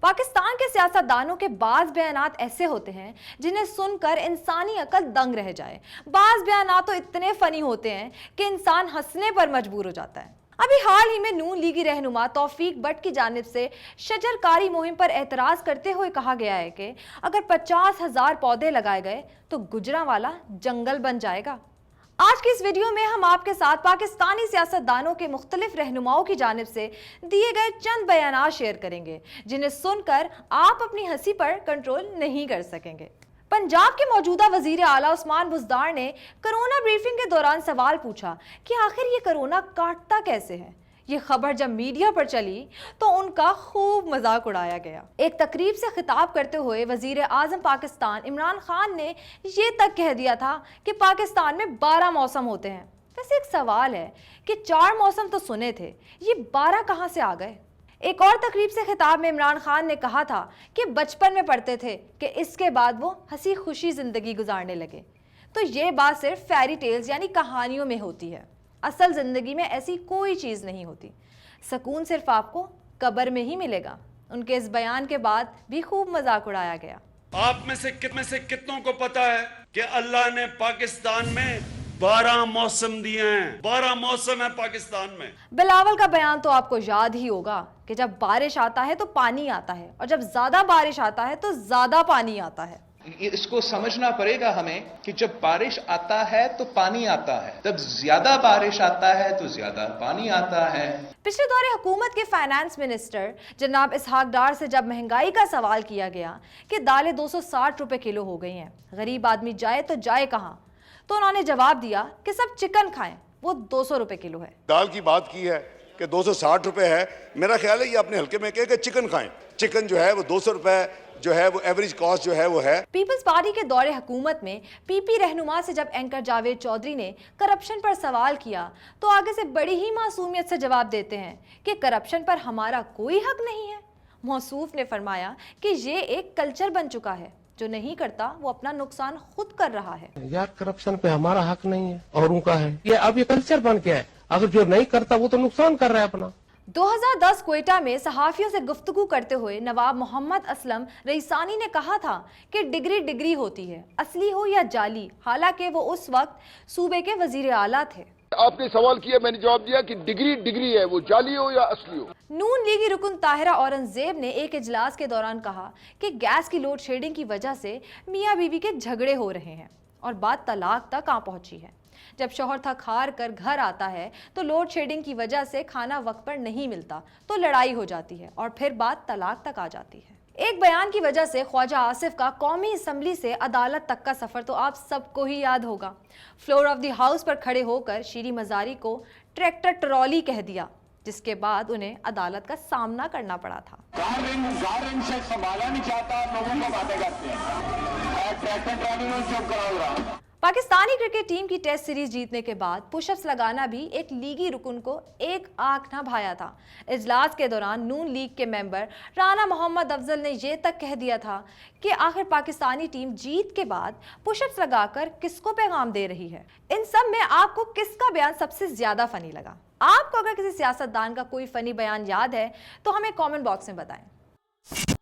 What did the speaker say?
पाकिस्तान के सियासतदानों के बाज बयानात ऐसे होते हैं जिन्हें सुनकर इंसानी अकल दंग रह जाए। बाज बयानात तो इतने फनी होते हैं कि इंसान हंसने पर मजबूर हो जाता है। अभी हाल ही में नून लीगी रहनुमा तौफीक बट की जानिब से शजरकारी मुहिम पर एतराज करते हुए कहा गया है कि अगर 50,000 पौधे लगाए गए तो गुजरांवाला जंगल बन जाएगा। आज की इस वीडियो में हम आपके साथ पाकिस्तानी सियासतदानों के मुख्तलिफ रहनुमाओं की जानिब से दिए गए चंद बयानात शेयर करेंगे जिन्हें सुनकर आप अपनी हंसी पर कंट्रोल नहीं कर सकेंगे। पंजाब के मौजूदा वजीर आला उस्मान बुज़दार ने कोरोना ब्रीफिंग के दौरान सवाल पूछा कि आखिर ये कोरोना काटता कैसे है। ये खबर जब मीडिया पर चली तो उनका खूब मजाक उड़ाया गया। एक तकरीब से खिताब करते हुए वजीर आज़म पाकिस्तान इमरान खान ने ये तक कह दिया था कि पाकिस्तान में 12 मौसम होते हैं। वैसे एक सवाल है कि 4 मौसम तो सुने थे, ये 12 कहाँ से आ गए। एक और तकरीब से खिताब में इमरान खान ने कहा था कि बचपन में पढ़ते थे कि इसके बाद वो हंसी खुशी जिंदगी गुजारने लगे। तो ये बात सिर्फ फेरी टेल्स यानी कहानियों में होती है, असल जिंदगी में ऐसी कोई चीज नहीं होती। सुकून सिर्फ आपको कब्र में ही मिलेगा। उनके इस बयान के बाद भी खूब मजाक उड़ाया गया। आप में से कितनों को पता है कि अल्लाह ने पाकिस्तान में 12 मौसम दिए हैं। 12 मौसम है पाकिस्तान में। बिलावल का बयान तो आपको याद ही होगा कि जब बारिश आता है तो पानी आता है और जब ज्यादा बारिश आता है तो ज्यादा पानी आता है। इसको समझना पड़ेगा हमें कि जब बारिश आता है तो पानी आता है, जब ज्यादा बारिश आता है तो ज्यादा पानी आता है। पिछले दौरे हुकूमत के फाइनेंस मिनिस्टर जनाब इसहाक डार से जब महंगाई का सवाल किया गया कि दालें 260 रुपए किलो हो गई हैं, गरीब आदमी जाए तो जाए कहाँ, तो उन्होंने जवाब दिया कि सब चिकन खाएं, वो 200 रुपए किलो है। दाल की बात की है कि 260 रुपए है, मेरा ख्याल है ये अपने हल्के में कहे कि चिकन खाएं। चिकन जो है वो 200 रुपए जो है वो एवरेज कॉस्ट जो है वो है। पीपल्स पार्टी के दौरे हुकूमत में पीपी रहनुमा से जब एंकर जावेद चौधरी ने करप्शन पर सवाल किया तो आगे से बड़ी ही मासूमियत से जवाब देते हैं कि करप्शन पर हमारा कोई हक नहीं है। मौसूफ ने फरमाया कि ये एक कल्चर बन चुका है, जो नहीं करता वो अपना नुकसान खुद कर रहा है। यार करप्शन पे हमारा हक नहीं है, औरों का है। ये अब ये कल्चर बन गया है, अगर जो नहीं करता वो तो नुकसान कर रहा है अपना। 2010 क्वेटा में सहाफियों से गुफ्तगू करते हुए नवाब मोहम्मद असलम रईसानी ने कहा था कि डिग्री होती है, असली हो या जाली। हालांकि वो उस वक्त सूबे के वजीर आला थे। आपने सवाल किया, मैंने जवाब दिया कि डिग्री है, वो जाली हो या असली हो। नून लीगी रुकन ताहिरा औरंगजेब ने एक इजलास के दौरान कहा कि गैस की लोड शेडिंग की वजह से मियाँ बीवी के झगड़े हो रहे हैं और बात तलाक तक आ पहुंची है। जब शौहर थक हार कर घर आता है तो लोड शेडिंग की वजह से खाना वक्त पर नहीं मिलता तो लड़ाई हो जाती है और फिर बात तलाक तक आ जाती है। एक बयान की वजह से ख्वाजा आसिफ का कौमी असम्बली से अदालत तक का सफर तो आप सबको ही याद होगा। फ्लोर ऑफ द हाउस पर खड़े होकर शीरी मजारी को ट्रैक्टर ट्रॉली कह दिया, जिसके बाद उन्हें अदालत का सामना करना पड़ा था। से संभाला नहीं चाहता, लोगों को बातें करते हैं। ट्रैक्टर ट्रॉली में चुप कराओ। पाकिस्तानी क्रिकेट टीम की टेस्ट सीरीज जीतने के बाद पुशअप्स लगाना भी एक लीगी रुकन को एक आंख ना भाया था। इजलास के दौरान नून लीग के मेंबर राना मोहम्मद अफजल ने यह तक कह दिया था कि आखिर पाकिस्तानी टीम जीत के बाद पुशअप्स लगाकर किसको पैगाम दे रही है। इन सब में आपको किसका बयान सबसे ज्यादा फनी लगा? आपको अगर किसी सियासतदान का कोई फनी बयान याद है तो हमें कॉमेंट बॉक्स में बताएं।